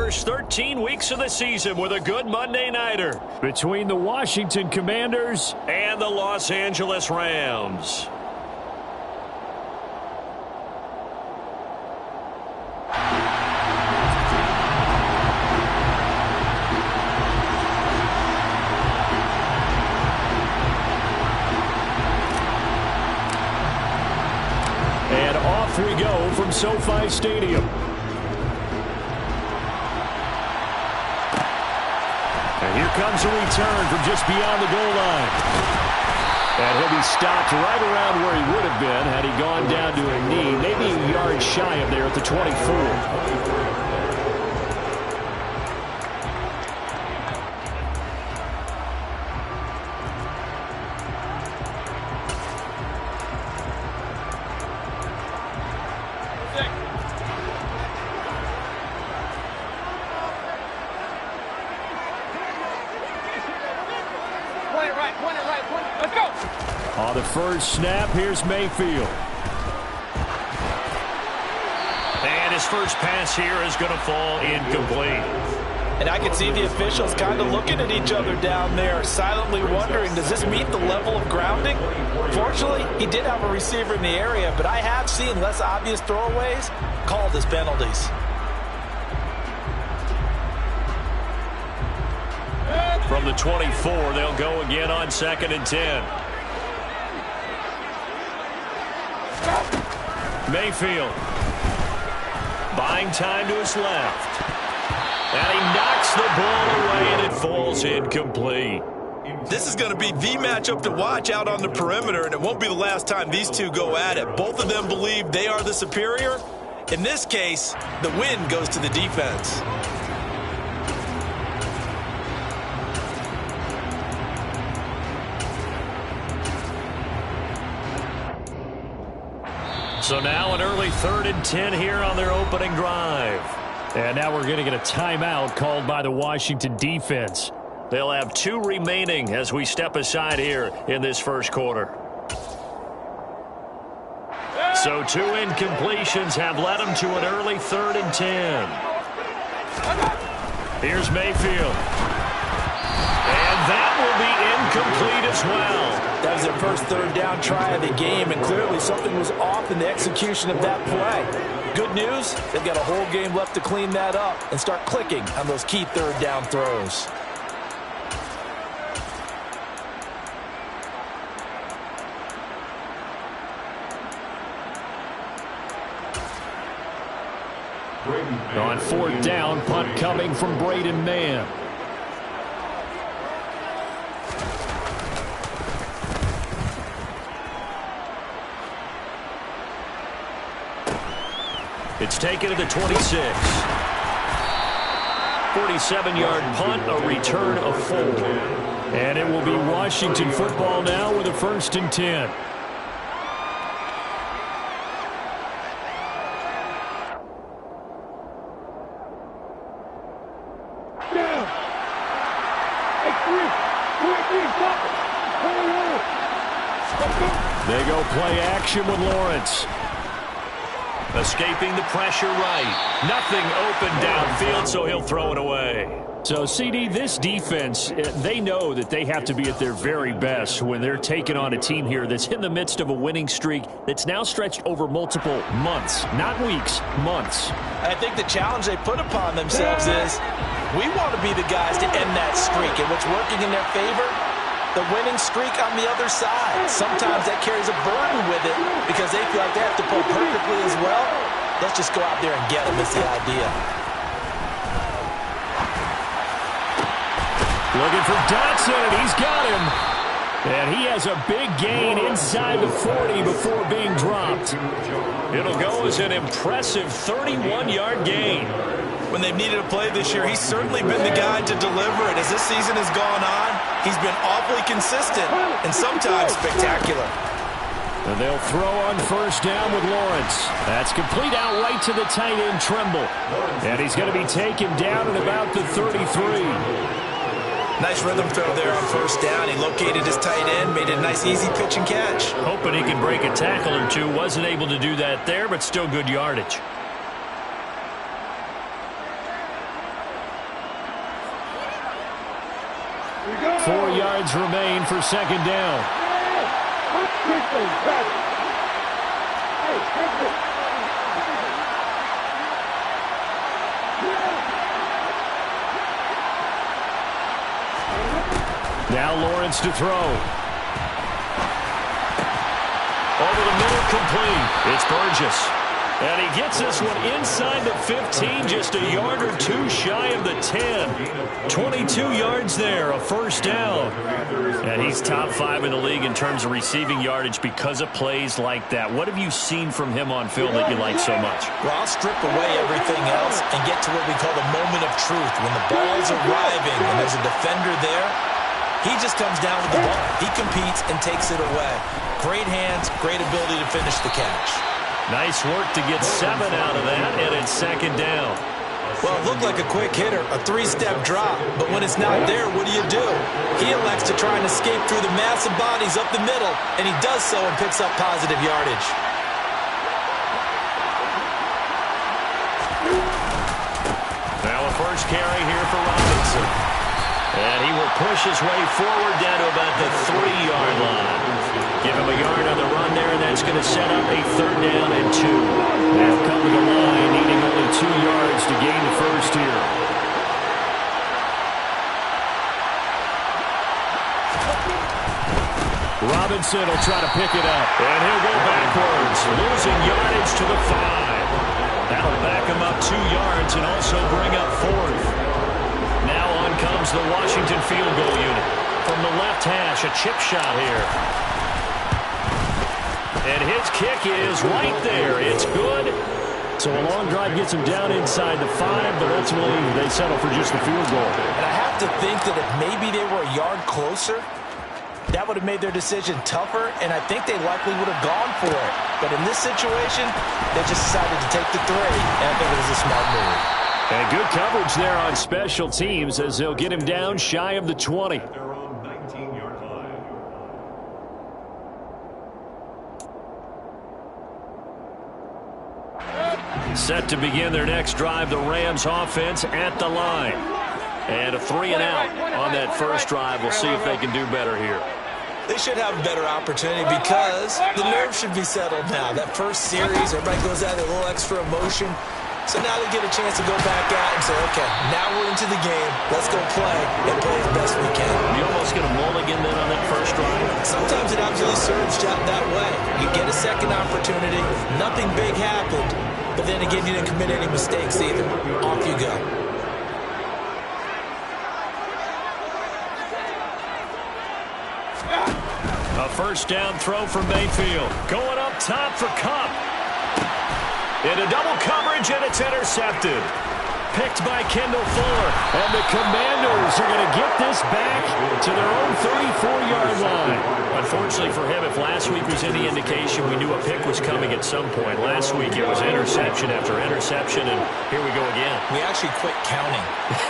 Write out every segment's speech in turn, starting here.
first 13 weeks of the season with a good Monday nighter between the Washington Commanders and the Los Angeles Rams. And off we go from SoFi Stadium. And here comes a return from just beyond the goal line. And he'll be stopped right around where he would have been had he gone down to a knee, maybe a yard shy of there at the 24. On the first snap, here's Mayfield. And his first pass here is going to fall incomplete. And I can see the officials kind of looking at each other down there, silently wondering, does this meet the level of grounding? Fortunately, he did have a receiver in the area, but I have seen less obvious throwaways called as penalties. From the 24, they'll go again on 2nd and 10. Mayfield buying time to his left. And he knocks the ball away, and it falls incomplete. This is going to be the matchup to watch out on the perimeter, and it won't be the last time these two go at it. Both of them believe they are the superior. In this case, the win goes to the defense. So now an early 3rd and 10 here on their opening drive. And now we're going to get a timeout called by the Washington defense. They'll have 2 remaining as we step aside here in this first quarter. So 2 incompletions have led them to an early 3rd and 10. Here's Mayfield. And that will be incomplete as well. That was their first 3rd down try of the game, and clearly something was off in the execution of that play. Good news, they've got a whole game left to clean that up and start clicking on those key 3rd down throws. On 4th down, punt coming from Braden Mann. It's taken to the 26. 47-yard punt, a return of 4. And it will be Washington football now with a 1st and 10. They go play action with Lawrence. Escaping the pressure right. Nothing open downfield, so he'll throw it away. So, CD, this defense, they know that they have to be at their very best when they're taking on a team here that's in the midst of a winning streak that's now stretched over multiple months, not weeks, months. I think the challenge they put upon themselves is we want to be the guys to end that streak, and what's working in their favor, the winning streak on the other side. Sometimes that carries a burden with it because they feel like they have to play perfectly as well. Let's just go out there and get them is the idea. Looking for Dotson, and he's got him. And he has a big gain inside the 40 before being dropped. It'll go as an impressive 31-yard gain. When they've needed a play this year, he's certainly been the guy to deliver it. As this season has gone on, he's been awfully consistent and sometimes spectacular. And they'll throw on 1st down with Lawrence. That's complete out right to the tight end, Trimble. And he's going to be taken down at about the 33. Nice rhythm throw there on 1st down. He located his tight end, made a nice easy pitch and catch. Hoping he can break a tackle or two. Wasn't able to do that there, but still good yardage. 4 yards remain for second down. Now Lawrence to throw. Over the middle, complete. It's Burgess. And he gets this one inside the 15, just a yard or two shy of the 10. 22 yards there, a first down. And he's top 5 in the league in terms of receiving yardage because of plays like that. What have you seen from him on film that you like so much? Well, I'll strip away everything else and get to what we call the moment of truth. When the ball's arriving and there's a defender there, he just comes down with the ball. He competes and takes it away. Great hands, great ability to finish the catch. Nice work to get 7 out of that, and it's second down. Well, it looked like a quick hitter, a 3-step drop, but when it's not there, what do? He elects to try and escape through the massive bodies up the middle, and he does so and picks up positive yardage. Now a first carry here for Robinson. And he will push his way forward down to about the 3-yard line. Give him a yard on the run there, and that's going to set up a 3rd down and 2. They'll come to the line, needing only 2 yards to gain the first here. Robinson will try to pick it up. And he'll go backwards, losing yardage to the 5. That'll back him up 2 yards and also bring up 4th. Now on comes the Washington field goal unit. From the left hash, a chip shot here. And his kick is right there. It's good. So a long drive gets him down inside the 5, but ultimately they settle for just the field goal. And I have to think that if maybe they were a yard closer, that would have made their decision tougher, and I think they likely would have gone for it. But in this situation, they just decided to take the 3, and I think it was a smart move. And good coverage there on special teams as they'll get him down shy of the 20. Set to begin their next drive, the Rams offense at the line. And a 3 and out on that first drive. We'll see if they can do better here. They should have a better opportunity because the nerves should be settled now. That first series, everybody goes out with a little extra emotion. So now they get a chance to go back out and say, okay, now we're into the game. Let's go play and play as best we can. You almost get a mulligan then on that first drive. Sometimes it absolutely serves that way. You get a second opportunity. Nothing big happened. But then again, you didn't commit any mistakes either. Off you go. A first down throw from Mayfield. Going up top for Kupp. Into double coverage, and it's intercepted. Picked by Kendall Fuller. And the Commanders are going to get this back to their own 34-yard line. Unfortunately for him, if last week was any indication, we knew a pick was coming at some point. Last week it was interception after interception, and here we go again. We actually quit counting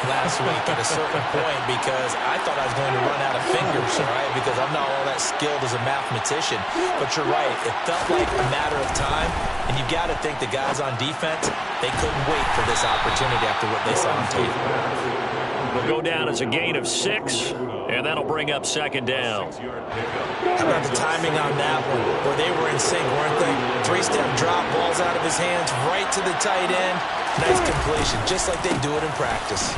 last week at a certain point because I thought I was going to run out of fingers, all right, because I'm not all that skilled as a mathematician. But you're right. It felt like a matter of time, and you've got to think the guys on defense, they couldn't wait for this opportunity after what they saw on tape. Will go down as a gain of 6, and that'll bring up second down. How about the timing on that one, where they were in sync, weren't they? 3-step drop, balls out of his hands, right to the tight end. Nice completion, just like they do it in practice.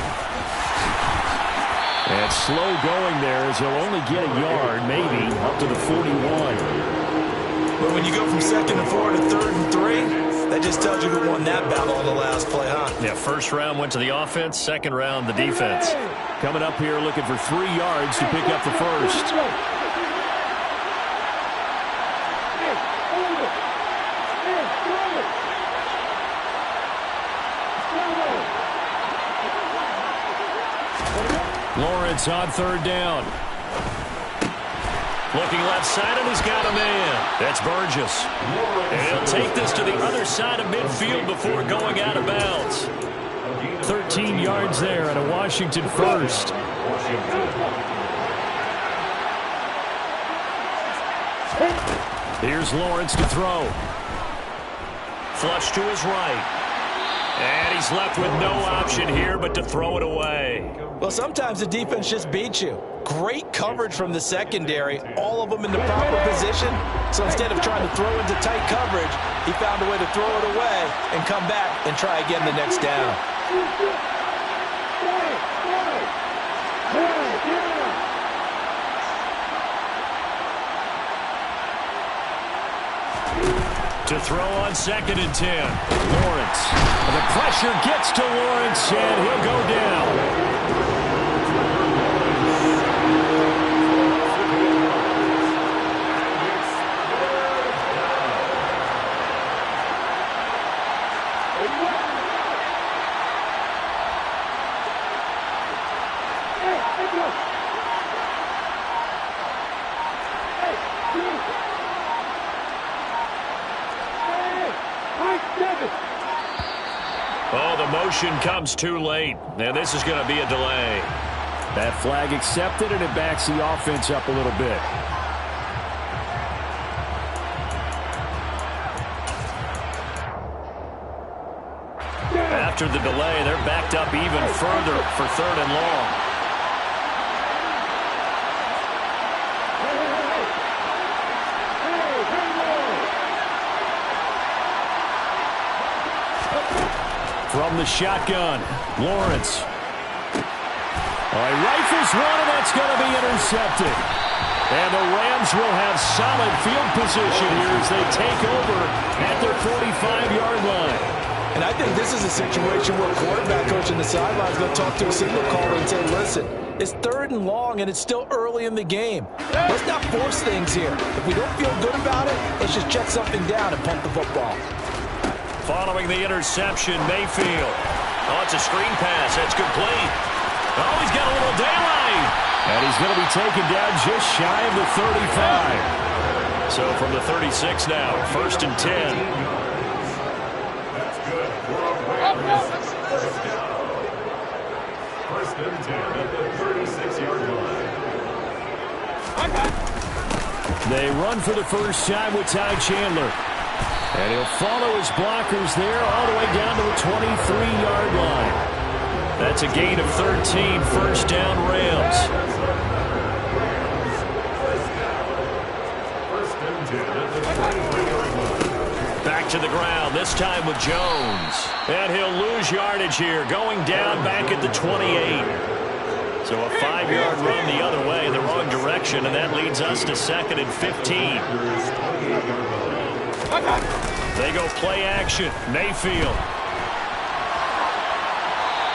And slow going there as he'll only get a yard, maybe, up to the 41. But when you go from 2nd and 4 to 3rd and 3, that just tells you who won that battle on the last play, huh? Yeah, first round went to the offense, second round the defense. Coming up here looking for 3 yards to pick up the first. Lawrence on 3rd down. Looking left side, and he's got a man. That's Burgess. And he'll take this to the other side of midfield before going out of bounds. 13 yards there and a Washington first. Here's Lawrence to throw. Flush to his right. And he's left with no option here but to throw it away. Well, sometimes the defense just beats you. Great coverage from the secondary, all of them in the proper position. So instead of trying to throw into tight coverage, he found a way to throw it away and come back and try again the next down. To throw on 2nd and 10. Lawrence. And the pressure gets to Lawrence, and he'll go down. Oh, the motion comes too late, and this is going to be a delay. That flag accepted, and it backs the offense up a little bit. After the delay, they're backed up even further for 3rd and long. From the shotgun, Lawrence. He rifles one, and that's going to be intercepted. And the Rams will have solid field position here as they take over at their 45-yard line. And I think this is a situation where a quarterback coach on the sideline is going to talk to a signal caller and say, listen, it's 3rd and long, and it's still early in the game. Let's not force things here. If we don't feel good about it, let's just check something down and pump the football. Following the interception, Mayfield. Oh, it's a screen pass. That's complete. Oh, he's got a little daylight. And he's going to be taken down just shy of the 35. So from the 36 now, 1st and 10. That's good. First and 10 at the 36-yard line. They run for the first time with Ty Chandler. And he'll follow his blockers there all the way down to the 23-yard line. That's a gain of 13, 1st down Rams. Back to the ground, this time with Jones. And he'll lose yardage here, going down back at the 28. So a 5-yard run the other way in the wrong direction, and that leads us to 2nd and 15. They go play action. Mayfield.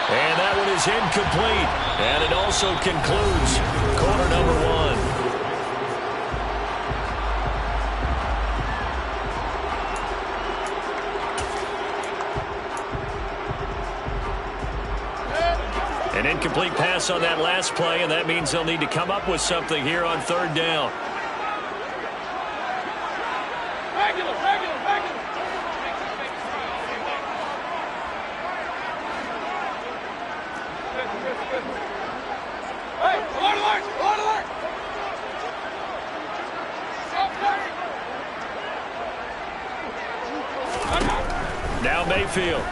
And that one is incomplete. And it also concludes quarter number 1. An incomplete pass on that last play, and that means they'll need to come up with something here on 3rd down. Now Mayfield.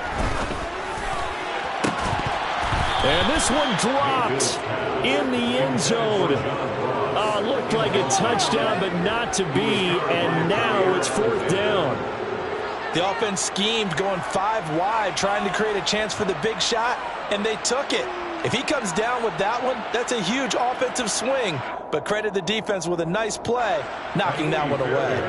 And this one dropped in the end zone. Looked like a touchdown, but not to be. And now it's 4th down. The offense schemed going 5 wide, trying to create a chance for the big shot, and they took it. If he comes down with that one, that's a huge offensive swing. But credit the defense with a nice play, knocking that one away.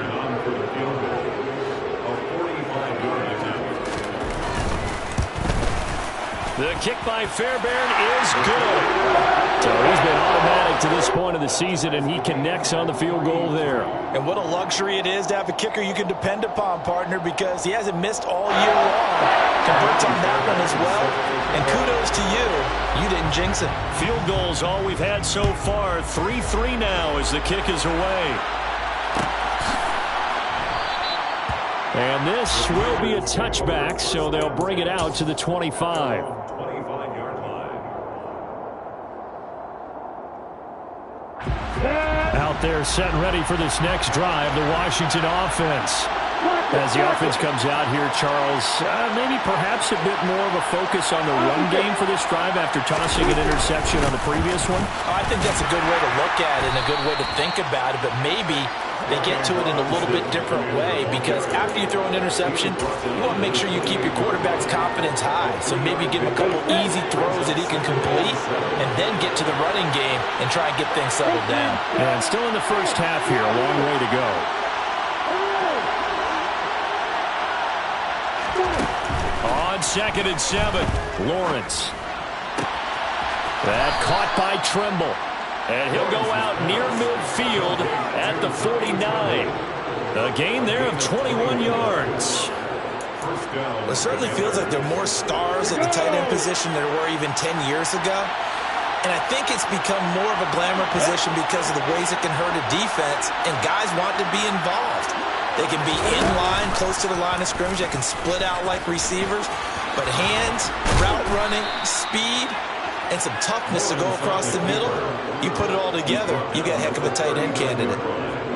The kick by Fairbairn is good. So he's been automatic to this point of the season, and he connects on the field goal there. And what a luxury it is to have a kicker you can depend upon, partner, because he hasn't missed all year long. Converts on that one as well. And kudos to you. You didn't jinx it. Field goals all we've had so far. 3-3 now as the kick is away. And this will be a touchback, so they'll bring it out to the 25. 25-yard line. Out there set and ready for this next drive, the Washington offense. As the offense comes out here, Charles, maybe perhaps a bit more of a focus on the run game for this drive after tossing an interception on the previous one? I think that's a good way to look at it and a good way to think about it, but maybe they get to it in a little bit different way, because after you throw an interception, you want to make sure you keep your quarterback's confidence high. So maybe give him a couple easy throws that he can complete and then get to the running game and try and get things settled down. And still in the first half here, a long way to go. On 2nd and 7, Lawrence. That caught by Trimble. And he'll go out near midfield at the 49. A gain there of 21 yards. It certainly feels like there are more stars at the tight end position than there were even 10 years ago. And I think it's become more of a glamour position because of the ways it can hurt a defense, and guys want to be involved. They can be in line, close to the line of scrimmage. They can split out like receivers. But hands, route running, speed, and some toughness to go across the middle, you put it all together, you got a heck of a tight end candidate.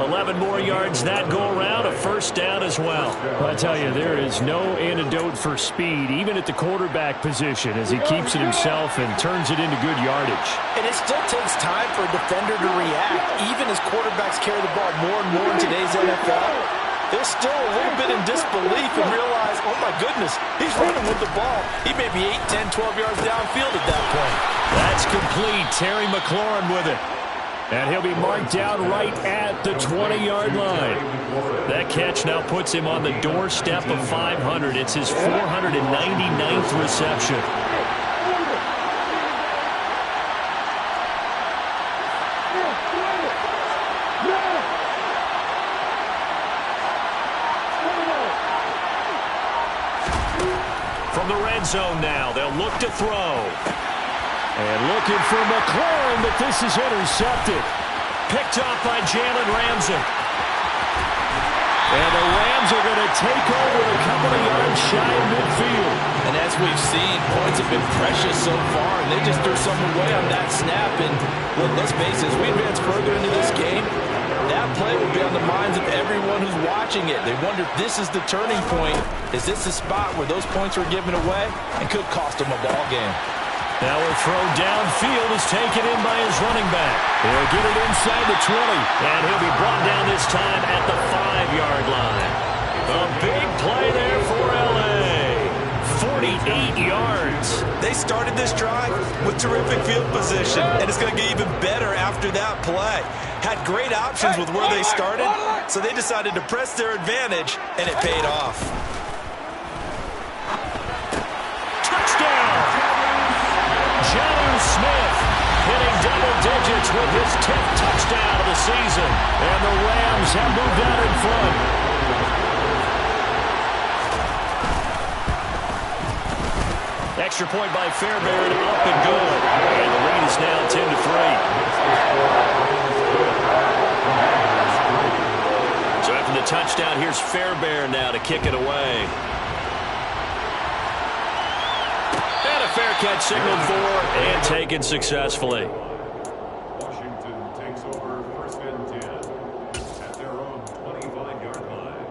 11 more yards that go around, a first down as well. I tell you, there is no antidote for speed, even at the quarterback position, as he keeps it himself and turns it into good yardage. And it still takes time for a defender to react, even as quarterbacks carry the ball more and more in today's NFL. They're still a little bit in disbelief and realize, oh my goodness, he's running with the ball. He may be 8, 10, 12 yards downfield at that point. That's complete. Terry McLaurin with it. And he'll be marked down right at the 20-yard line. That catch now puts him on the doorstep of 500. It's his 499th reception. From the red zone now, they'll look to throw. And looking for McLaurin, but this is intercepted. Picked off by Jalen Ramsey. And the Rams are going to take over a couple of yards shy of midfield. And as we've seen, points have been precious so far, and they just threw something away on that snap. And let's face it, as we advance further into this game, that play will be on the minds of everyone who's watching it. They wonder if this is the turning point. Is this the spot where those points were given away and could cost them a ball game? Now a throw downfield is taken in by his running back. He'll get it inside the 20, and he'll be brought down this time at the 5-yard line. A big play there for L.A. 48 yards. They started this drive with terrific field position, and it's going to get even better after that play. Had great options with where they started, so they decided to press their advantage, and it paid off. Jonnu Smith hitting double digits with his 10th touchdown of the season. And the Rams have moved out in front. Extra point by Fairbairn, up and good. And the lead is now 10-3. So after the touchdown, here's Fairbairn now to kick it away. Fair catch signaled for and taken successfully. Washington takes over 1st and 10 at their own 25-yard line.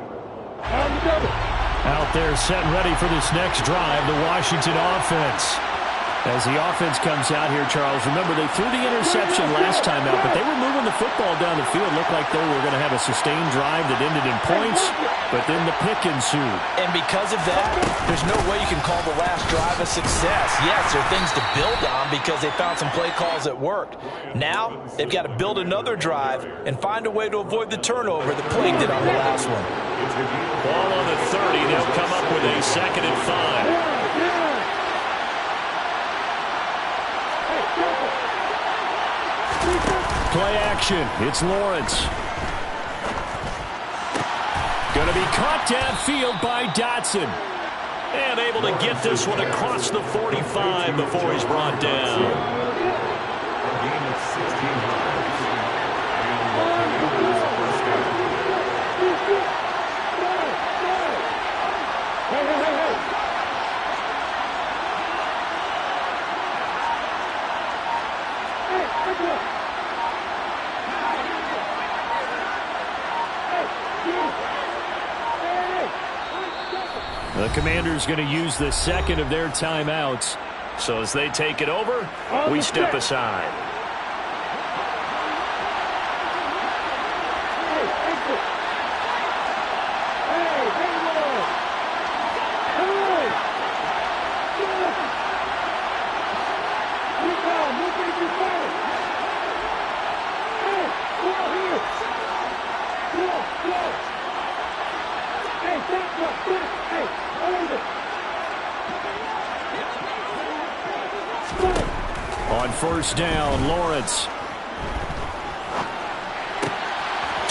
Out there set and ready for this next drive, the Washington offense. As the offense comes out here, Charles, remember they threw the interception last time out, but they were moving the football down the field. Looked like they were going to have a sustained drive that ended in points, but then the pick ensued. And because of that, there's no way you can call the last drive a success. Yes, there are things to build on because they found some play calls that worked. Now, they've got to build another drive and find a way to avoid the turnover that plagued it on the last one. Ball on the 30. They'll come up with a 2nd and 5. Play action. It's Lawrence. Going to be caught downfield by Dotson. And able to get this one across the 45 before he's brought down. A gain of 16 yards. Commanders going to use the second of their timeouts. So as they take it over, we step aside. On first down, Lawrence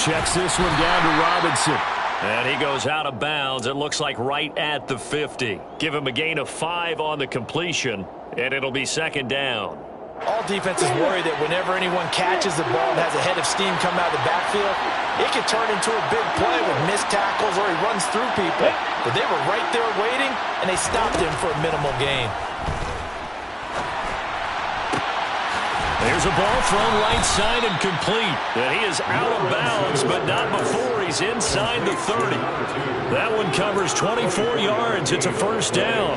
checks this one down to Robinson. And he goes out of bounds, it looks like right at the 50. Give him a gain of 5 on the completion, and it'll be second down. All defenses worry that whenever anyone catches the ball and has a head of steam come out of the backfield, it can turn into a big play with missed tackles or he runs through people. But they were right there waiting, and they stopped him for a minimal gain. There's a ball thrown right side and complete. And he is out of bounds, but not before he's inside the 30. That one covers 24 yards. It's a first down.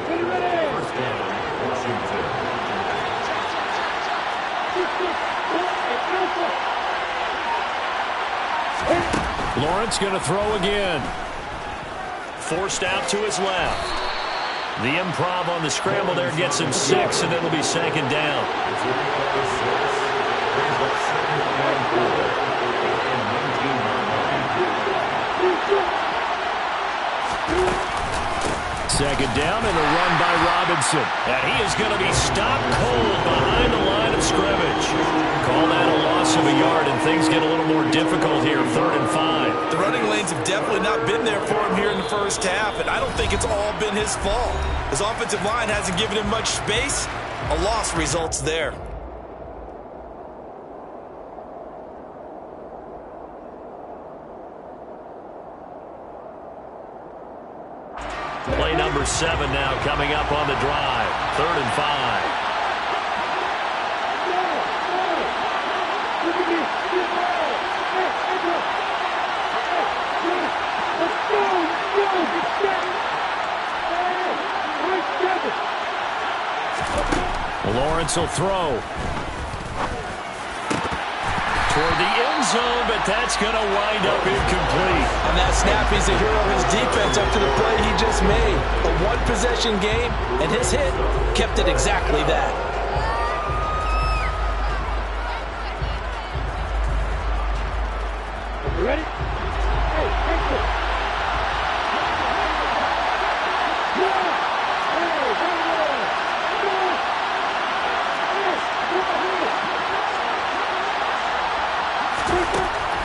Lawrence going to throw again. Forced out to his left. The improv on the scramble there gets him 6, and it'll be second down. Second down and a run by Robinson. And he is going to be stopped cold behind the line of scrimmage. Call that a loss of a yard, and things get a little more difficult here, 3rd and 5. The running lanes have definitely not been there for him here in the first half, and I don't think it's all been his fault. His offensive line hasn't given him much space. A loss results there. Play number 7 now coming up on the drive. 3rd and 5. Lawrence will throw. Toward the end zone, but that's going to wind up incomplete. On that snap, he's a hero of his defense up to the play he just made. A one-possession game, and his hit kept it exactly that. You ready? Hey, take it.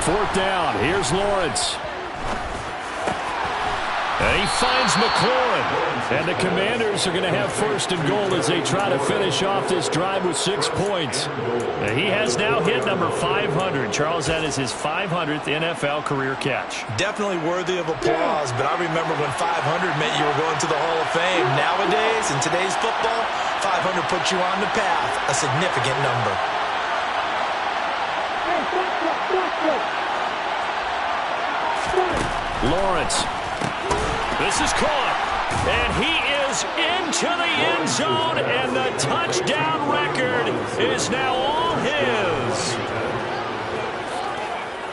Fourth down. Here's Lawrence. And he finds McLaurin. And the Commanders are going to have 1st and goal as they try to finish off this drive with 6 points. And he has now hit number 500. Charles, that is his 500th NFL career catch. Definitely worthy of applause, but I remember when 500 meant you were going to the Hall of Fame. Nowadays, in today's football, 500 puts you on the path, a significant number. Lawrence. This is caught, and he is into the end zone, and the touchdown record is now all his.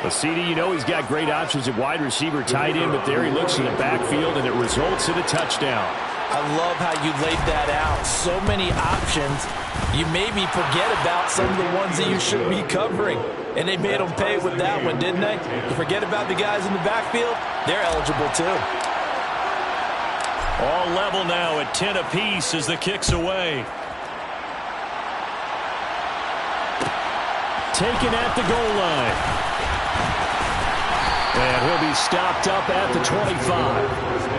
Well, CD, you know he's got great options at wide receiver, tight end, but there he looks in the backfield, and it results in a touchdown. I love how you laid that out. So many options. You maybe forget about some of the ones that you should be covering. And they made them pay with that one, didn't they? You forget about the guys in the backfield, they're eligible too. All level now at 10 apiece as the kick's away. Taken at the goal line. And he'll be stopped up at the 25.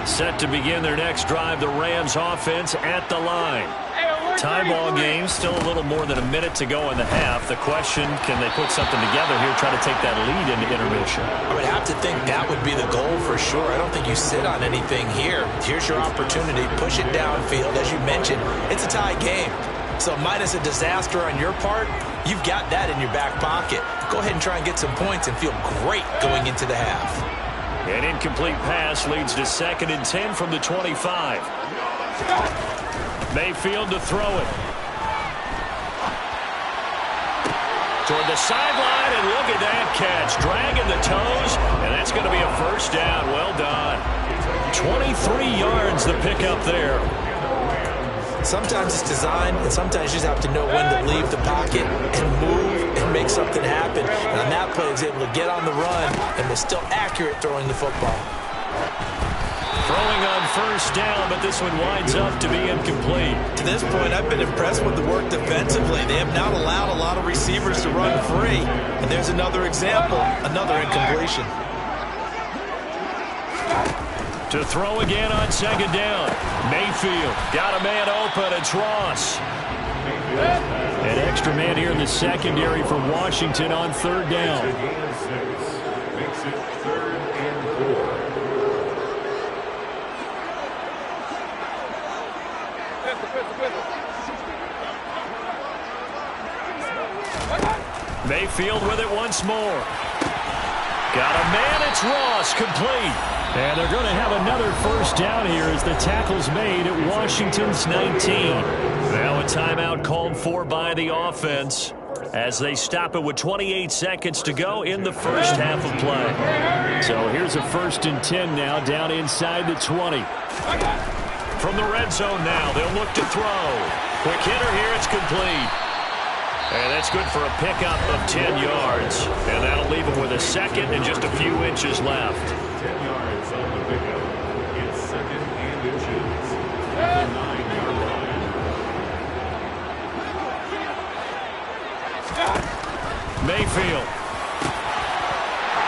Set to begin their next drive, the Rams offense at the line. Tie ball game, still a little more than a minute to go in the half. The question, can they put something together here, try to take that lead into intermission? I would have to think that would be the goal for sure. I don't think you sit on anything here. Here's your opportunity. Push it downfield. As you mentioned, it's a tie game. So minus a disaster on your part, you've got that in your back pocket. Go ahead and try and get some points and feel great going into the half. An incomplete pass leads to 2nd and 10 from the 25. Mayfield to throw it. Toward the sideline, and look at that catch. Dragging the toes, and that's going to be a first down. Well done. 23 yards the pickup there. Sometimes it's design, and sometimes you just have to know when to leave the pocket and move and make something happen. And on that play, he was able to get on the run and was still accurate throwing the football. Throwing on first down, but this one winds up to be incomplete. To this point, I've been impressed with the work defensively. They have not allowed a lot of receivers to run free. And there's another example, another incompletion. To throw again on 2nd down. Mayfield got a man open. It's Ross. An extra man here in the secondary for Washington on 3rd down. Makes it 3rd and 4. Mayfield with it once more. Got a man. It's Ross. Complete. And they're going to have another first down here as the tackle's made at Washington's 19. Now a timeout called for by the offense as they stop it with 28 seconds to go in the first half of play. So here's a 1st and 10 now down inside the 20. From the red zone now, they'll look to throw. Quick hitter here. It's complete. And that's good for a pickup of 10 yards. And that'll leave him with a 2nd and just a few inches left. 10 yards on the pickup. It's 2nd and inches at the 9-yard line. Mayfield.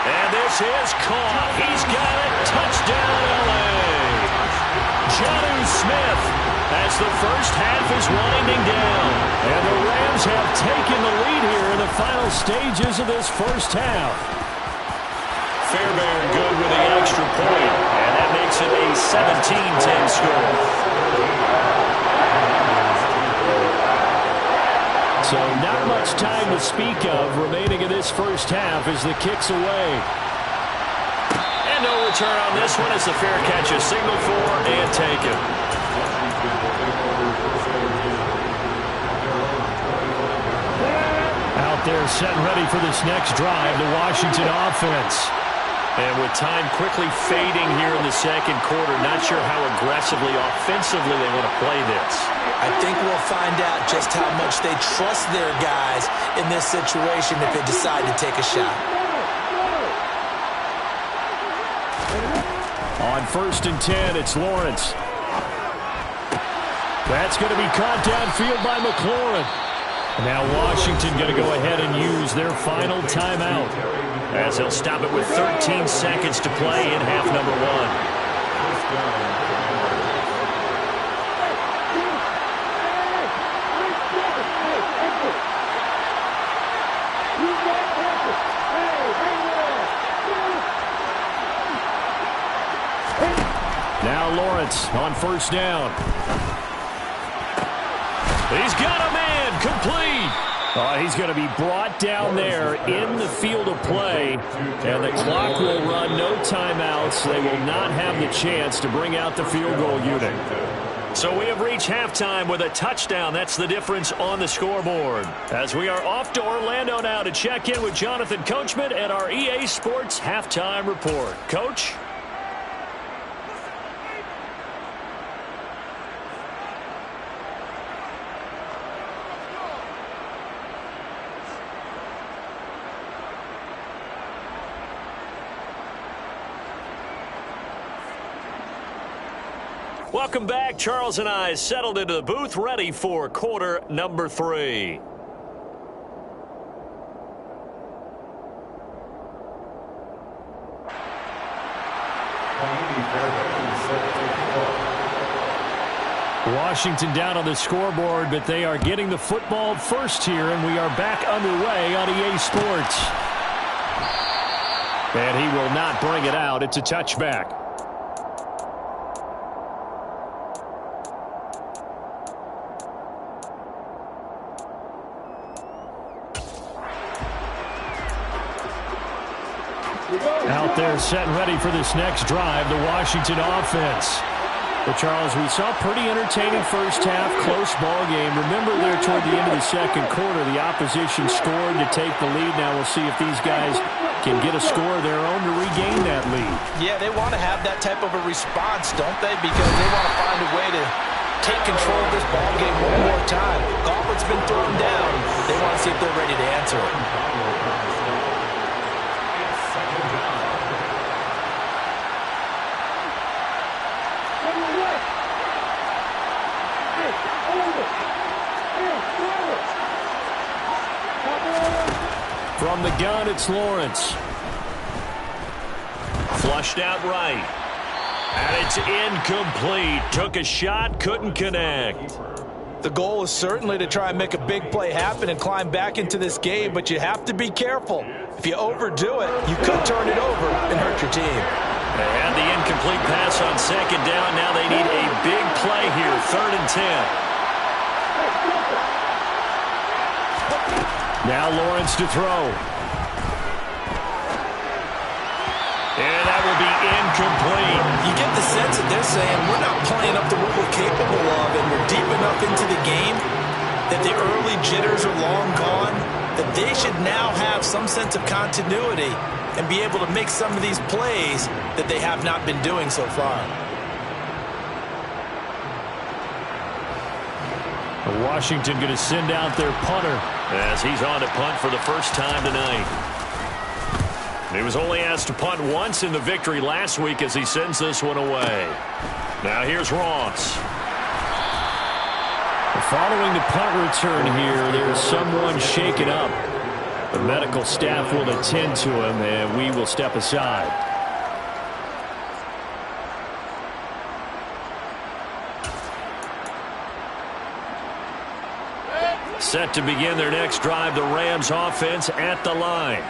And this is caught. He's got it. Touchdown, L.A. Jonnu Smith as the first half is winding down. And the Rams have taken the lead here in the final stages of this first half. Fairbairn good with the extra point, and that makes it a 17-10 score. So not much time to speak of remaining in this first half as the kick's away. And no return on this one as the fair catch is signaled for and taken. Out there set and ready for this next drive, the Washington offense. And with time quickly fading here in the second quarter, not sure how aggressively, offensively they want to play this. I think we'll find out just how much they trust their guys in this situation if they decide to take a shot. On 1st and 10, it's Lawrence. That's going to be caught downfield by McLaurin. Now Washington going to go ahead and use their final timeout, as they'll stop it with 13 seconds to play in half number 1. Now Lawrence on 1st down. He's got a man, complete. He's going to be brought down there in the field of play, and the clock will run. No timeouts. They will not have the chance to bring out the field goal unit. So we have reached halftime with a touchdown. That's the difference on the scoreboard. As we are off to Orlando now to check in with Jonathan Coachman and our EA Sports Halftime Report. Coach? Welcome back. Charles and I settled into the booth, ready for quarter number 3. Washington down on the scoreboard, but they are getting the football first here, and we are back underway on EA Sports. And he will not bring it out. It's a touchback. Out there set and ready for this next drive, the Washington offense. But, Charles, we saw a pretty entertaining first half, close ball game. Remember there toward the end of the second quarter, the opposition scored to take the lead. Now we'll see if these guys can get a score of their own to regain that lead. Yeah, they want to have that type of a response, don't they? Because they want to find a way to take control of this ball game one more time. Gauntlet's been thrown down. They want to see if they're ready to answer it. From the gun, it's Lawrence. Flushed out right. And it's incomplete. Took a shot, couldn't connect. The goal is certainly to try and make a big play happen and climb back into this game, but you have to be careful. If you overdo it, you could turn it over and hurt your team. They had the incomplete pass on second down. Now they need a big play here, 3rd and 10. Now Lawrence to throw. And that will be incomplete. You get the sense that they're saying we're not playing up to what we're capable of, and we're deep enough into the game that the early jitters are long gone, that they should now have some sense of continuity and be able to make some of these plays that they have not been doing so far. Washington going to send out their punter as he's on to punt for the first time tonight. He was only asked to punt once in the victory last week as he sends this one away. Now here's Ross. Following the punt return here, there's someone shaken up. The medical staff will attend to him, and we will step aside. Set to begin their next drive, the Rams offense at the line.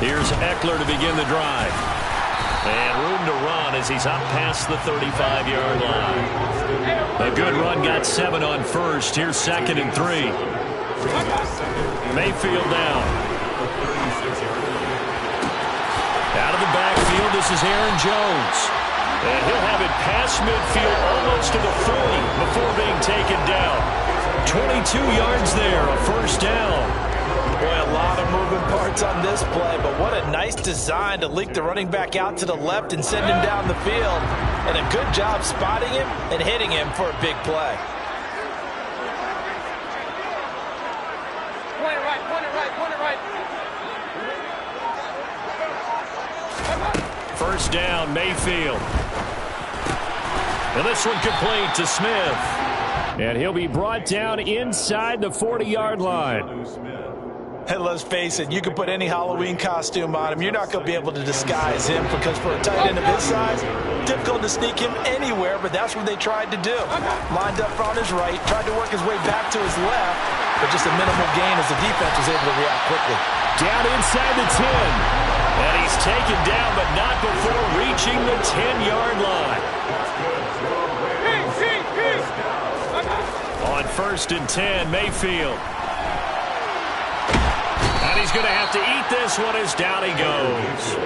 Here's Eckler to begin the drive. And room to run as he's up past the 35-yard line. A good run, got 7 on first. Here's 2nd and 3. Mayfield down. Out of the backfield, this is Aaron Jones. And he'll have it past midfield almost to the 40 before being taken down. 22 yards there, a first down. Boy, a lot of moving parts on this play, but what a nice design to leak the running back out to the left and send him down the field. And a good job spotting him and hitting him for a big play. Point it right, point it right, point it right. First down, Mayfield. And this one complete to Smith. And he'll be brought down inside the 40-yard line. Hey, let's face it, you can put any Halloween costume on him. You're not going to be able to disguise him because for a tight end of his size, difficult to sneak him anywhere, but that's what they tried to do. Lined up on his right, tried to work his way back to his left, but just a minimal gain as the defense was able to react quickly. Down inside the 10. And he's taken down, but not before reaching the 10-yard line. On 1st and 10, Mayfield. And he's going to have to eat this one as down he goes.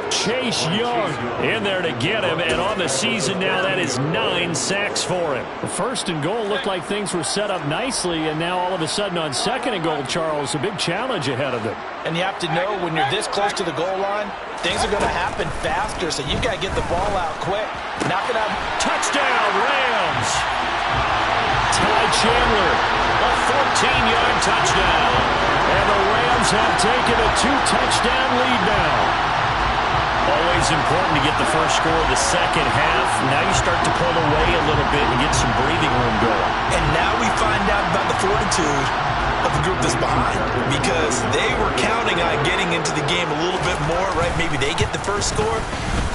Chase Young in there to get him, and on the season now, that is 9 sacks for him. The 1st and goal looked like things were set up nicely, and now all of a sudden on 2nd and goal, Charles, a big challenge ahead of them. And you have to know when you're this close to the goal line, things are going to happen faster, so you've got to get the ball out quick. Knock it out. Touchdown, Rams. Ty Chandler, a 14-yard touchdown. And the Rams have taken a 2-touchdown lead now. Always important to get the first score of the second half. Now you start to pull away a little bit and get some breathing room going. And now we find out about the fortitude of the group that's behind, because they were counting on getting into the game a little bit more, right? Maybe they get the first score.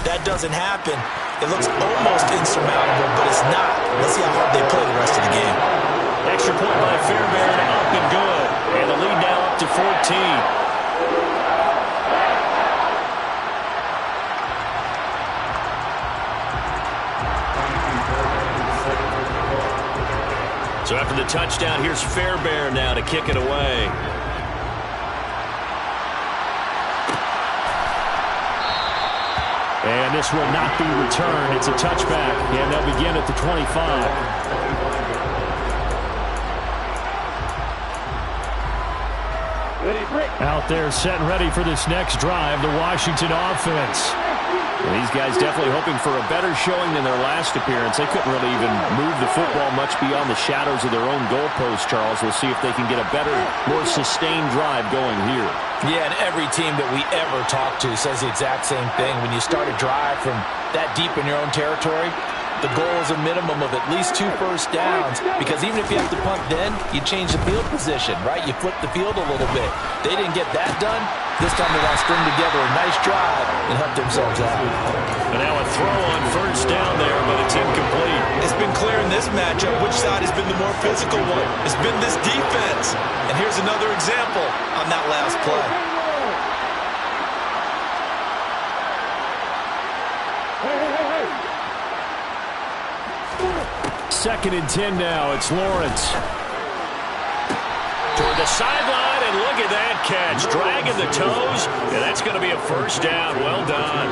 That doesn't happen. It looks almost insurmountable, but it's not. Let's see how hard they play the rest of the game. Extra point by Fairbairn, up and good. And the lead now up to 14. So after the touchdown, here's Fairbairn now to kick it away. And this will not be returned. It's a touchback, and they'll begin at the 25. Out there set and ready for this next drive, the Washington offense. Well, these guys definitely hoping for a better showing than their last appearance. They couldn't really even move the football much beyond the shadows of their own goalpost, Charles. We'll see if they can get a better, more sustained drive going here. Yeah, and every team that we ever talk to says the exact same thing. When you start a drive from that deep in your own territory, the goal is a minimum of at least 2 first downs, because even if you have to punt then, you change the field position, right? You flip the field a little bit. They didn't get that done. This time they want to string together a nice drive and help themselves out. And now a throw on first down there, but it's incomplete. It's been clear in this matchup which side has been the more physical one. It's been this defense. And here's another example on that last play. Second and 10 now. It's Lawrence. Toward the sideline, and look at that catch. Dragging the toes, and that's going to be a first down. Well done.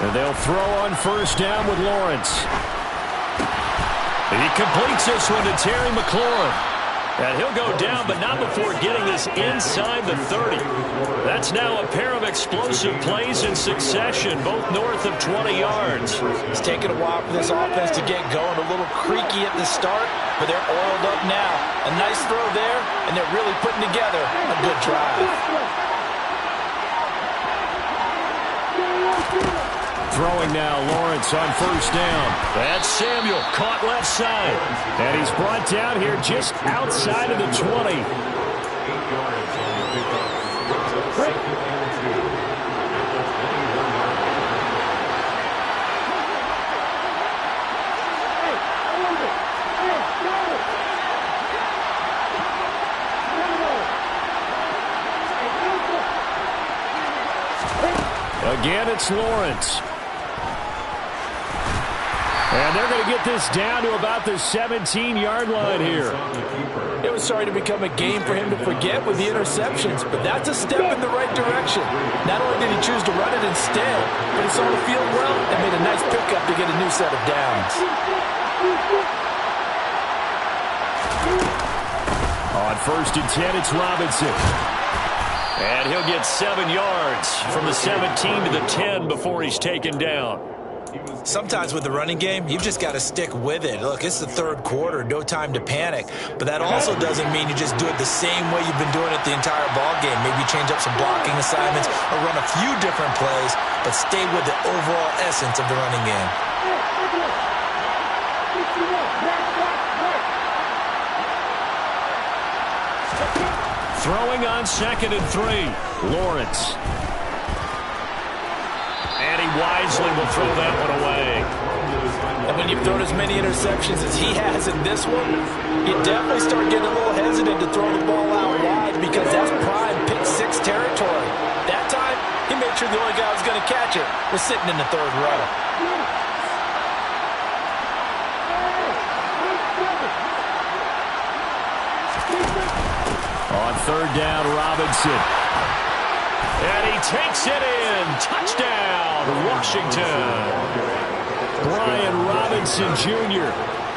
And they'll throw on first down with Lawrence. He completes this one to Terry McLaurin. And he'll go down, but not before getting this inside the 30. That's now a pair of explosive plays in succession, both north of 20 yards. It's taken a while for this offense to get going. A little creaky at the start, but they're oiled up now. A nice throw there, and they're really putting together a good drive. Throwing now, Lawrence on first down. That's Samuel, caught left side. And he's brought down here just outside of the 20. Again, it's Lawrence. And they're going to get this down to about the 17-yard line here. It was starting to become a game for him to forget with the interceptions, but that's a step in the right direction. Not only did he choose to run it instead, but he saw the field well and made a nice pickup to get a new set of downs. On first and 10, it's Robinson. And he'll get 7 yards from the 17 to the 10 before he's taken down. Sometimes with the running game, you've just got to stick with it. Look, it's the third quarter, no time to panic. But that also doesn't mean you just do it the same way you've been doing it the entire ball game. Maybe change up some blocking assignments or run a few different plays, but stay with the overall essence of the running game. Throwing on second and 3, Lawrence. And he wisely will throw that one away. And when you've thrown as many interceptions as he has in this one, you definitely start getting a little hesitant to throw the ball out wide, because that's prime pick 6 territory. That time, he made sure the only guy who was going to catch it was sitting in the third row. On third down, Robinson. And he takes it in. Touchdown, Washington. Brian Robinson Jr.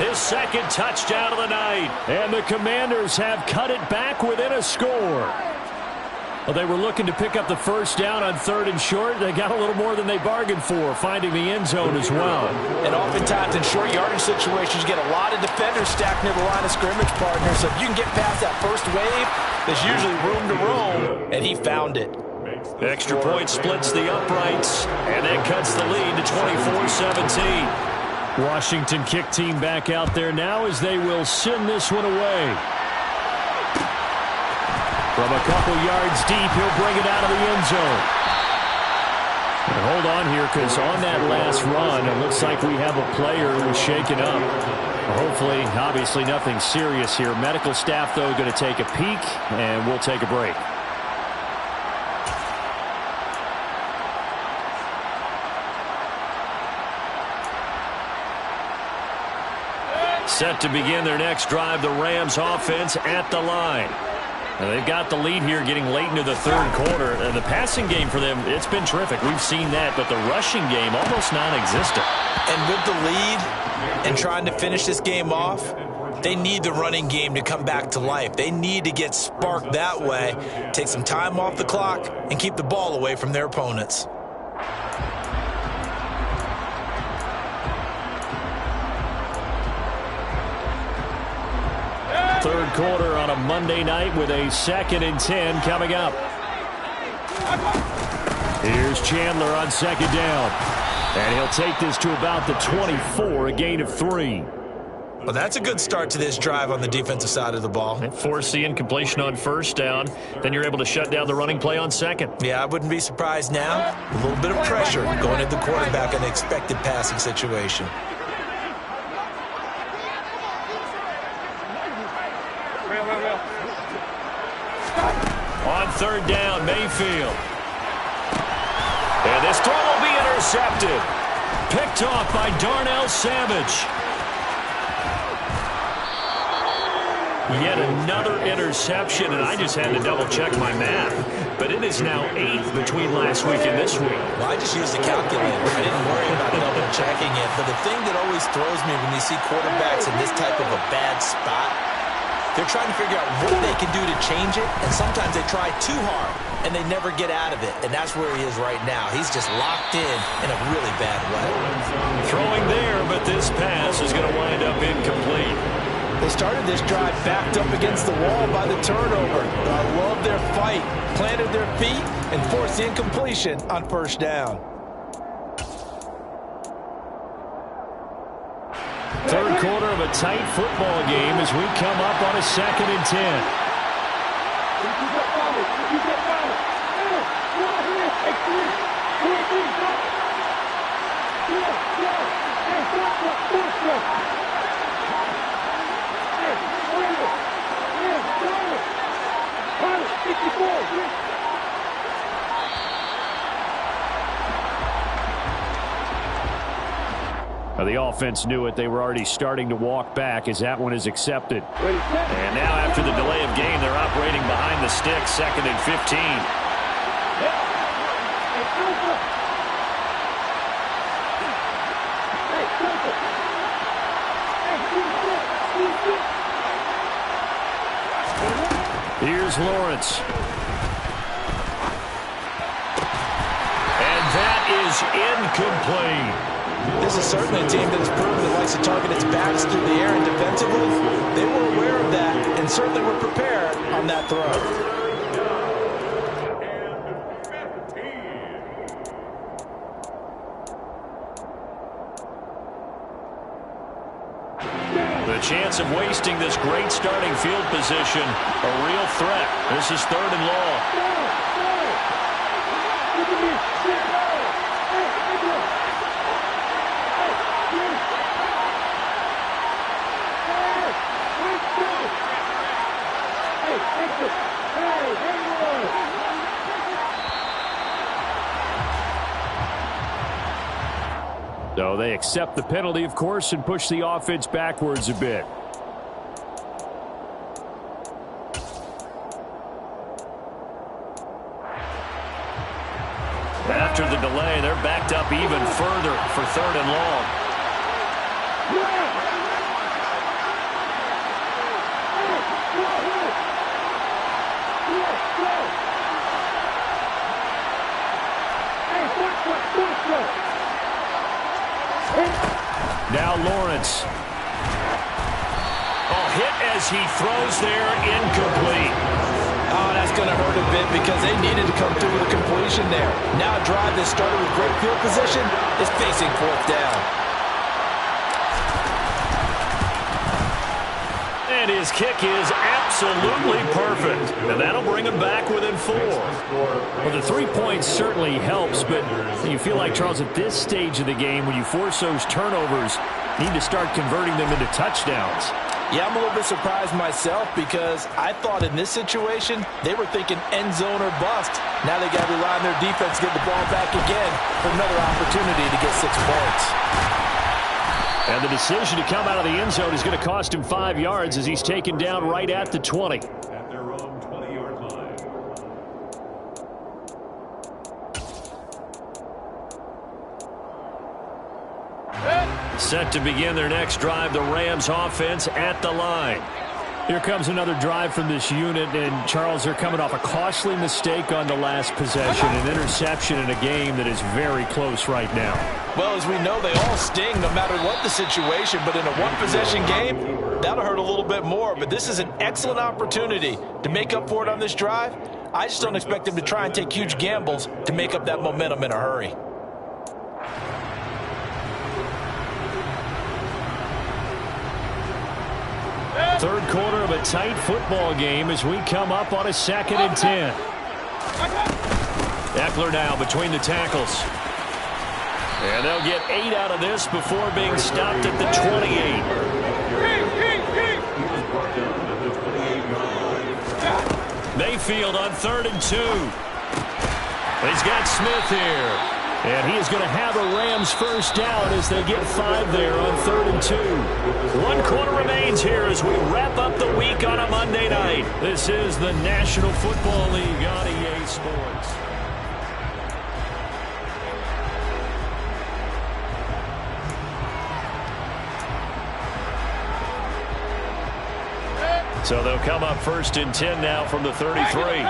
His second touchdown of the night. And the Commanders have cut it back within a score. Well, they were looking to pick up the first down on third and short. They got a little more than they bargained for, finding the end zone as well. And oftentimes in short yardage situations, you get a lot of defenders stacked near the line of scrimmage, partner. So if you can get past that first wave, there's usually room to roam, and he found it. Extra point splits the uprights, and that cuts the lead to 24-17. Washington kick team back out there now as they will send this one away. From a couple yards deep, he'll bring it out of the end zone. And hold on here, because on that last run, it looks like we have a player who's shaken up. Hopefully, obviously nothing serious here. Medical staff, though, going to take a peek, and we'll take a break. Set to begin their next drive, the Rams offense at the line. And they've got the lead here getting late into the third quarter. And the passing game for them, it's been terrific. We've seen that, but the rushing game almost non-existent. And with the lead and trying to finish this game off, they need the running game to come back to life. They need to get sparked that way, take some time off the clock, and keep the ball away from their opponents. Third quarter on a Monday night with a 2nd and 10 coming up. Here's Chandler on 2nd down. And he'll take this to about the 24, a gain of 3. Well, that's a good start to this drive on the defensive side of the ball. Force the incompletion on 1st down. Then you're able to shut down the running play on 2nd. Yeah, I wouldn't be surprised now. A little bit of pressure going at the quarterback in an expected passing situation. On 3rd down, Mayfield. And this throw will be intercepted. Picked off by Darnell Savage. Yet another interception, and I just had to double-check my math. But it is now 8 between last week and this week. Well, I just used a calculator. I didn't worry about double-checking it. But the thing that always throws me when you see quarterbacks in this type of a bad spot, they're trying to figure out what they can do to change it, and sometimes they try too hard, and they never get out of it. And that's where he is right now. He's just locked in a really bad way. Throwing there, but this pass is going to wind up incomplete. They started this drive backed up against the wall by the turnover. But I love their fight, planted their feet, and forced the incompletion on 1st down. Third quarter of a tight football game as we come up on a 2nd and 10. Now the offense knew it. They were already starting to walk back as that one is accepted. And now after the delay of game, they're operating behind the sticks, 2nd and 15. Here's Lawrence. And that is incomplete. This is certainly a team that has proven it likes to target its backs through the air and defensively. They were aware of that and certainly were prepared on that throw. The chance of wasting this great starting field position, a real threat. This is 3rd and long. So they accept the penalty, of course, and push the offense backwards a bit. After the delay, they're backed up even further for 3rd and long. Now Lawrence. Hit as he throws there, incomplete. Oh, that's going to hurt a bit because they needed to come through with a completion there. Now a drive that started with great field position is facing 4th down. And his kick is absolutely perfect. And that'll bring him back within 4. Well, the 3 points certainly helps, but you feel like, Charles, at this stage of the game, when you force those turnovers, you need to start converting them into touchdowns. Yeah, I'm a little bit surprised myself because I thought in this situation, they were thinking end zone or bust. Now they got to rely on their defense to get the ball back again for another opportunity to get 6 points. And the decision to come out of the end zone is going to cost him 5 yards as he's taken down right at the 20. At their own 20-yard line. Set to begin their next drive, the Rams offense at the line. Here comes another drive from this unit, and Charles, they're coming off a costly mistake on the last possession, an interception in a game that is very close right now. Well, as we know, they all sting no matter what the situation, but in a one-possession game, that'll hurt a little bit more. But this is an excellent opportunity to make up for it on this drive. I just don't expect them to try and take huge gambles to make up that momentum in a hurry. Third quarter of a tight football game as we come up on a 2nd and 10. Eckler now between the tackles. And they'll get 8 out of this before being stopped at the 28. Mayfield on 3rd and 2. He's got Smith here. And he is going to have a Rams first down as they get 5 there on 3rd and 2. 1 quarter remains here as we wrap up the week on a Monday night. This is the National Football League on EA Sports. So they'll come up 1st and 10 now from the 33.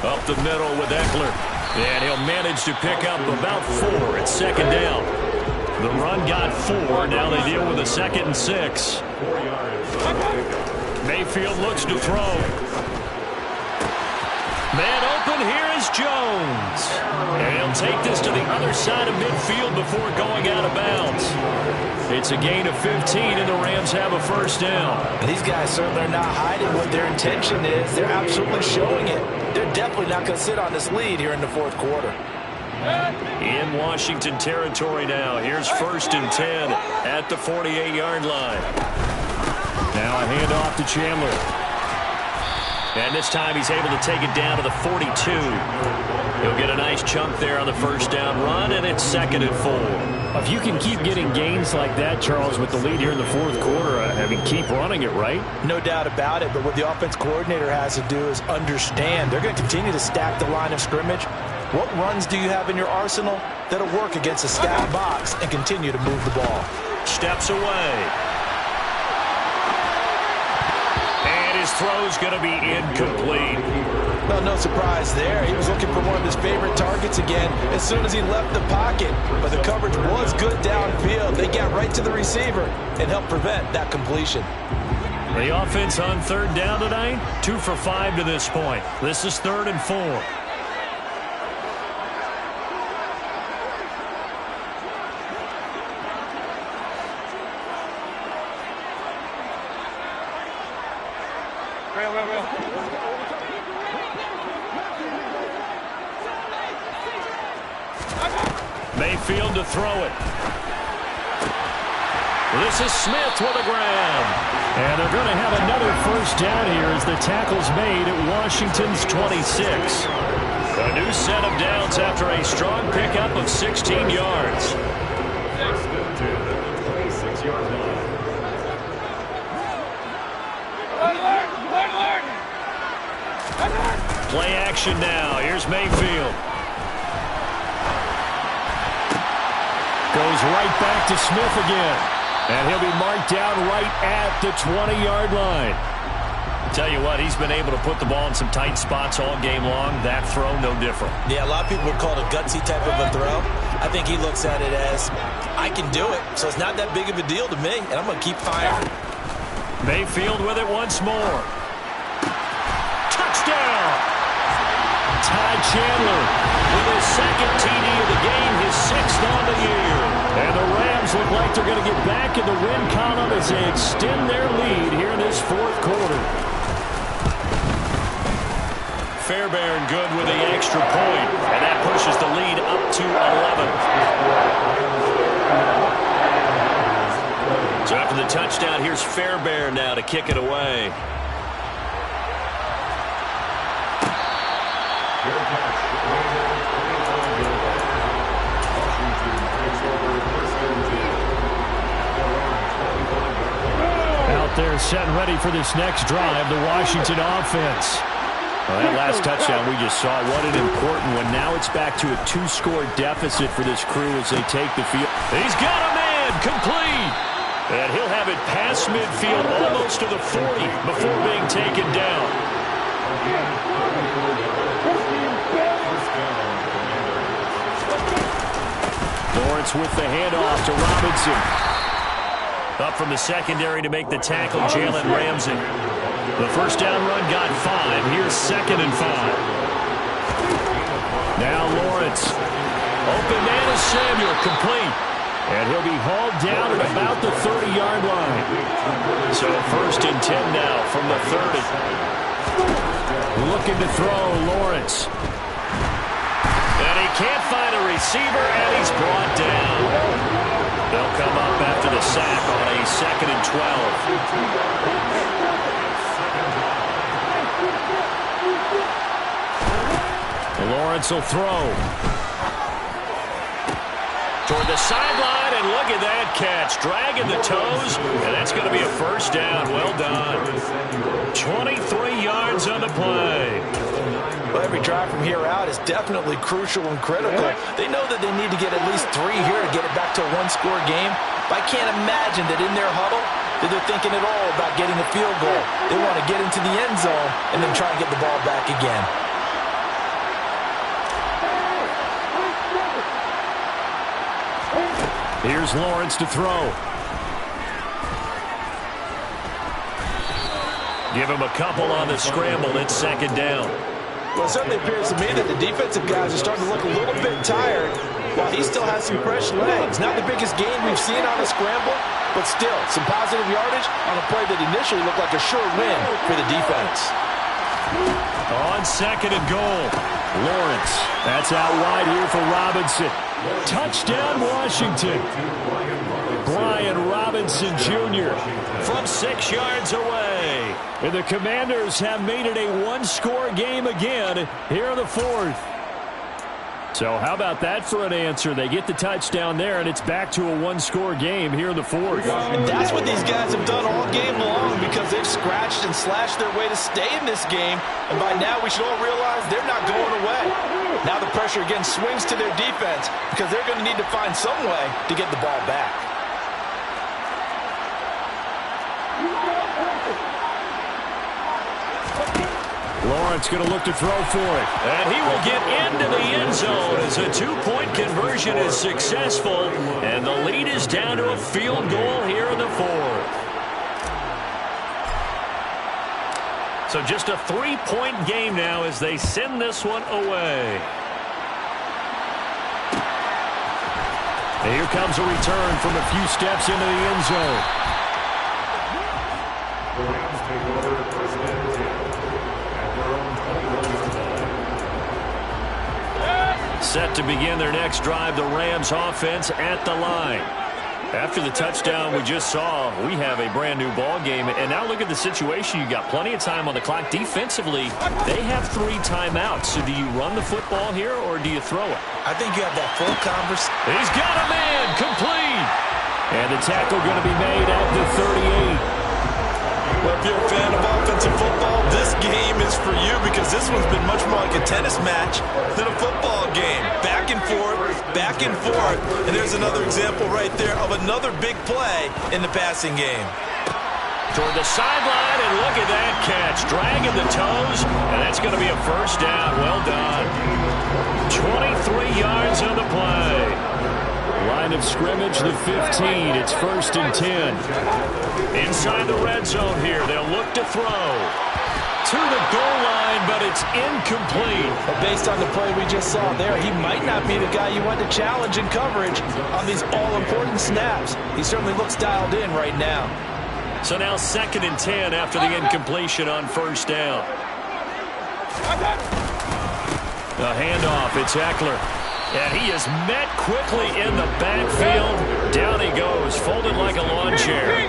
Up the middle with Eckler. And he'll manage to pick up about 4 at 2nd down. The run got 4. Now they deal with a 2nd and 6. Mayfield looks to throw. Man open, here is Jones. And he'll take this to the other side of midfield before going out of bounds. It's a gain of 15, and the Rams have a first down. These guys certainly are not hiding what their intention is. They're absolutely showing it. They're definitely not going to sit on this lead here in the 4th quarter. In Washington territory now. Here's 1st and 10 at the 48-yard line. Now a handoff to Chandler. And this time he's able to take it down to the 42. He'll get a nice chunk there on the first down run, and it's 2nd and 4. If you can keep getting gains like that, Charles, with the lead here in the 4th quarter, I mean, keep running it, right? No doubt about it, but what the offense coordinator has to do is understand they're going to continue to stack the line of scrimmage. What runs do you have in your arsenal that'll work against a stacked box and continue to move the ball? Steps away. His throw's going to be incomplete. Well, no surprise there. He was looking for one of his favorite targets again as soon as he left the pocket. But the coverage was good downfield. They got right to the receiver and helped prevent that completion. The offense on 3rd down tonight, 2 for 5 to this point. This is 3rd and 4. Mayfield to throw it. This is Smith with a grab. And they're going to have another first down here as the tackle's made at Washington's 26. A new set of downs after a strong pickup of 16 yards. Next and 10 at the 26-yard line. Play action now. Here's Mayfield. Goes right back to Smith again. And he'll be marked down right at the 20-yard line. Tell you what, he's been able to put the ball in some tight spots all game long. That throw, no different. Yeah, a lot of people would call it a gutsy type of a throw. I think he looks at it as, I can do it, so it's not that big of a deal to me, and I'm going to keep firing. Mayfield with it once more. Touchdown! Ty Chandler With his 2nd TD of the game, his 6th on the year. And the Rams look like they're going to get back in the win column as they extend their lead here in this 4th quarter. Fairbairn good with the extra point, and that pushes the lead up to 11. So after the touchdown, here's Fairbairn now to kick it away. set ready for this next drive, the Washington offense. Well, that last touchdown we just saw, what an important one. Now it's back to a 2-score deficit for this crew as they take the field. He's got a man, complete. And he'll have it past midfield almost to the 40 before being taken down. Lawrence with the handoff to Robinson. Up from the secondary to make the tackle, Jalen Ramsey. The first down run got 5. Here's 2nd and 5. Now Lawrence. Open man is Samuel, complete. And he'll be hauled down at about the 30-yard line. So 1st and 10 now from the 30. Looking to throw, Lawrence. And he can't find a receiver, and he's brought down. They'll come up after the sack on a 2nd and 12. Lawrence will throw. Toward the sideline, and look at that catch. Dragging the toes, and that's going to be a first down. Well done. 23 yards on the play. Well, every drive from here out is definitely crucial and critical. They know that they need to get at least 3 here to get it back to a 1-score game. But I can't imagine that in their huddle that they're thinking at all about getting a field goal. They want to get into the end zone and then try and get the ball back again. Here's Lawrence to throw. Give him a couple on the scramble. It's 2nd down. Well, it certainly appears to me that the defensive guys are starting to look a little bit tired while he still has some fresh legs. Not the biggest gain we've seen on a scramble, but still some positive yardage on a play that initially looked like a sure win for the defense. On 2nd and goal. Lawrence. That's out wide here for Robinson. Touchdown, Washington. Brian Robinson Jr. from 6 yards away. And the Commanders have made it a 1-score game again here in the 4th. So how about that for an answer? They get the touchdown there, and it's back to a 1-score game here in the 4th. And that's what these guys have done all game long because they've scratched and slashed their way to stay in this game. And by now, we should all realize they're not going away. Now the pressure again swings to their defense because they're going to need to find some way to get the ball back. Lawrence going to look to throw for it. And he will get into the end zone as a 2-point conversion is successful. And the lead is down to a field goal here in the 4th. So just a 3-point game now as they send this one away. And here comes a return from a few steps into the end zone. The Rams take over 1st and 10 at their own 21-yard line. Set to begin their next drive, the Rams offense at the line. After the touchdown we just saw, we have a brand-new ball game. And now look at the situation. You got plenty of time on the clock. Defensively, they have 3 timeouts. So do you run the football here or do you throw it? I think you have that full conversation. He's got a man, complete. And the tackle going to be made at the 38. Well, if you're a fan of offensive football, this game is for you because this one's been much more like a tennis match than a football game. Back and forth, and there's another example right there of another big play in the passing game. Toward the sideline, and look at that catch. Dragging the toes, and that's going to be a first down. Well done. 23 yards on the play. Line of scrimmage, the 15. It's 1st and 10. Inside the red zone here. They'll look to throw. To the goal line, but it's incomplete. But based on the play we just saw there, he might not be the guy you want to challenge in coverage on these all-important snaps. He certainly looks dialed in right now. So now 2nd and 10 after the incompletion on 1st down. The handoff, it's Eckler. And he is met quickly in the backfield. Down he goes, folded like a lawn chair.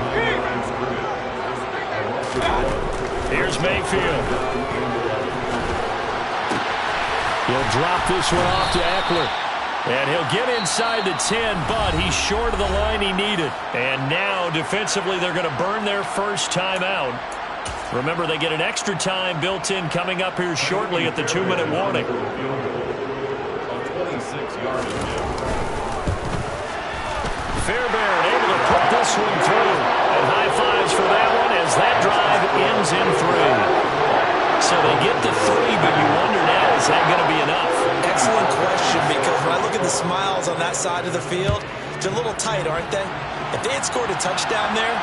Here's Mayfield. He'll drop this one off to Eckler. And he'll get inside the 10, but he's short of the line he needed. And now, defensively, they're going to burn their first timeout. Remember, they get an extra time built in coming up here shortly at the 2-minute warning. Fairbairn able to put this one through. And high fives for that one as that drive ends in 3. So they get the 3, but you wonder now, is that going to be enough? Excellent question, because when I look at the smiles on that side of the field, they're a little tight, aren't they? If they had scored a touchdown there,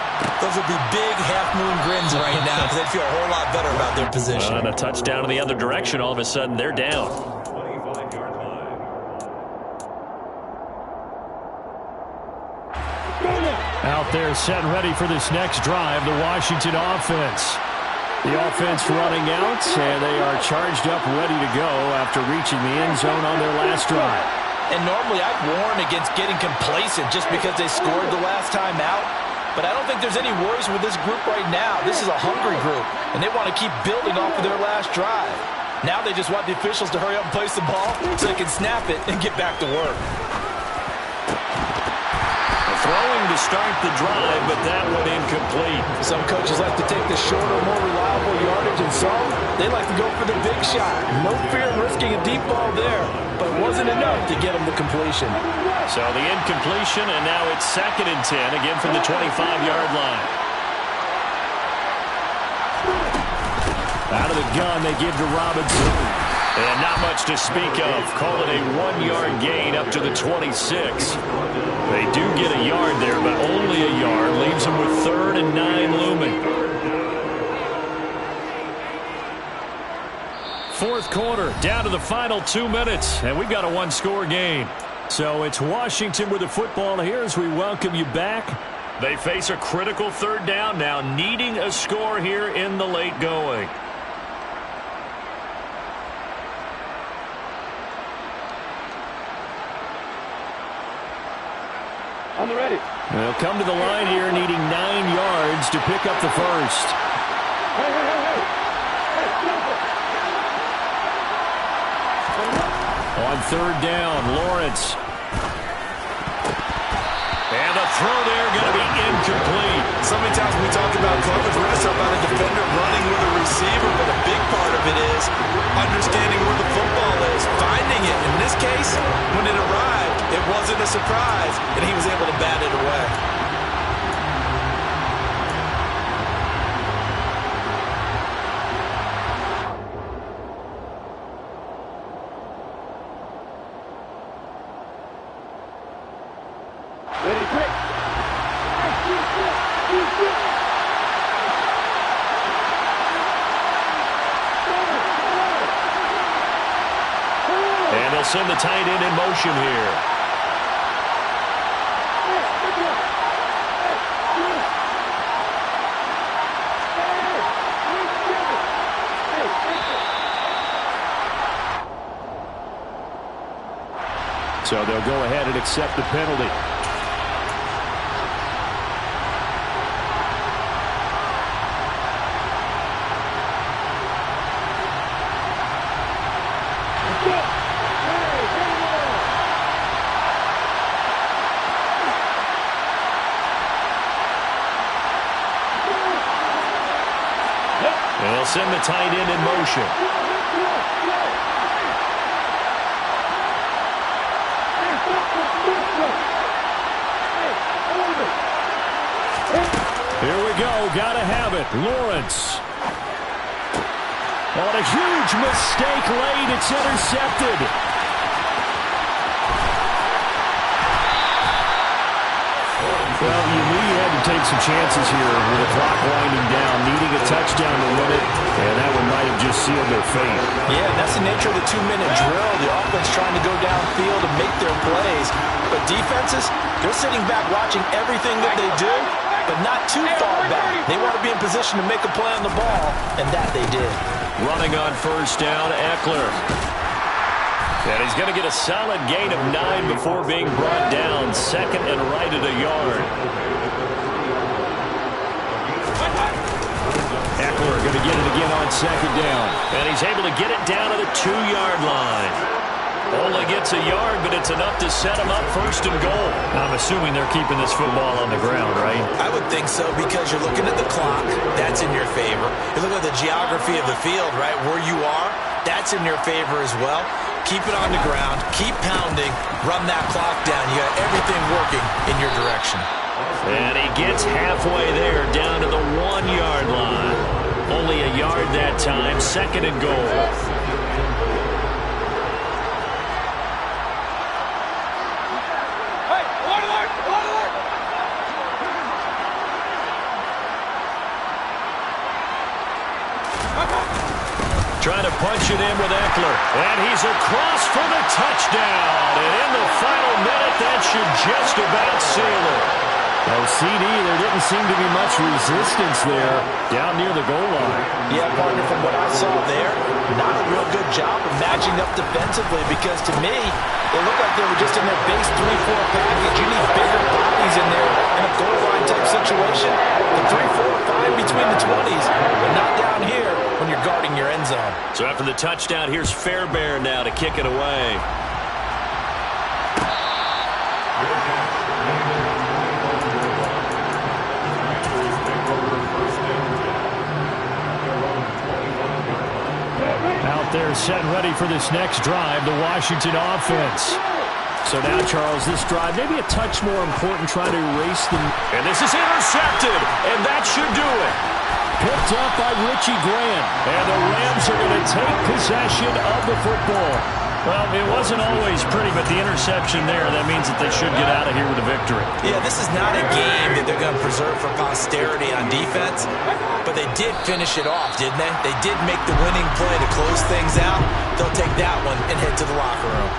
those would be big half-moon grins right now because they'd feel a whole lot better about their position. And a touchdown in the other direction, all of a sudden they're down. 25-yard line. Out there set and ready for this next drive, the Washington offense. The offense running out, and they are charged up, ready to go after reaching the end zone on their last drive. And normally I'd warn against getting complacent just because they scored the last time out. But I don't think there's any worries with this group right now. This is a hungry group, and they want to keep building off of their last drive. Now they just want the officials to hurry up and place the ball so they can snap it and get back to work. Throwing to start the drive, but that one incomplete. Some coaches like to take the shorter, more reliable yardage, and some, they like to go for the big shot. No fear in risking a deep ball there, but it wasn't enough to get them to completion. So the incompletion, and now it's 2nd and 10, again from the 25-yard line. Out of the gun, they give to Robinson. And not much to speak of. Call it a 1-yard gain up to the 26. They do get a yard there, but only a yard. Leaves them with 3rd and 9 looming. 4th quarter, down to the final 2 minutes, and we've got a 1-score game. So it's Washington with the football here as we welcome you back. They face a critical 3rd down now, needing a score here in the late going. On the ready. They'll come to the line here needing 9 yards to pick up the first. On 3rd down, Lawrence. And the throw there going to be incomplete. So many times when we talk about coverage, we're going to talk about a defender running with a receiver, but a big part of it is understanding where the football is, finding it. In this case, when it arrived, it wasn't a surprise, and he was able to bat it away. Ready, quick. And they'll send the tight end in motion here. So they'll go ahead and accept the penalty. And they'll send the tight end in motion. Here we go. Gotta have it. Lawrence. On a huge mistake late. It's intercepted. Well, you knew you had to take some chances here with the clock winding down, needing a touchdown to win it, and that one might have just sealed their fate. Yeah, that's the nature of the 2-minute drill. The offense trying to go downfield and make their plays. But defenses, they're sitting back watching everything that they do, but not too far back. They want to be in position to make a play on the ball, and that they did. Running on 1st down, Eckler. And he's going to get a solid gain of 9 before being brought down. 2nd and right at a yard. Eckler going to get it again on 2nd down. And he's able to get it down to the 2-yard line. Only gets a yard, but it's enough to set him up first and goal. I'm assuming they're keeping this football on the ground, right? I would think so because you're looking at the clock. That's in your favor. You look at the geography of the field, right, where you are. That's in your favor as well. Keep it on the ground. Keep pounding. Run that clock down. You got everything working in your direction. And he gets halfway there, down to the 1-yard line. Only a yard that time, second and goal. Trying to punch it in with Eckler. And he's across for the touchdown. And in the final minute, that should just about seal it. Well, CD, there didn't seem to be much resistance there down near the goal line. Yeah, partner, from what I saw there, not a real good job of matching up defensively because to me, it looked like they were just in their base 3-4 package. You need bigger bodies in there in a goal line type situation. The 3-4 fine between the 20s, but not down here when you're guarding your end zone. So after the touchdown, here's Fairbairn now to kick it away. Out there set and ready for this next drive, the Washington offense. So now, Charles, this drive maybe a touch more important, trying to erase them. And this is intercepted, and that should do it. Picked up by Richie Grant. And the Rams are going to take possession of the football. Well, it wasn't always pretty, but the interception there, that means that they should get out of here with a victory. Yeah, this is not a game that they're going to preserve for posterity on defense, but they did finish it off, didn't they? They did make the winning play to close things out. They'll take that one and head to the locker room.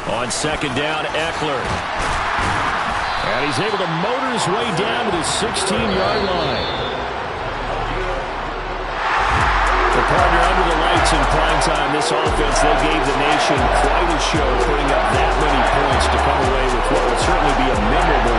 On second down, Eckler. And he's able to motor his way down to the 16-yard line. The partner under the lights in prime time, this offense, they gave the nation quite a show, putting up that many points to come away with what will certainly be a memorable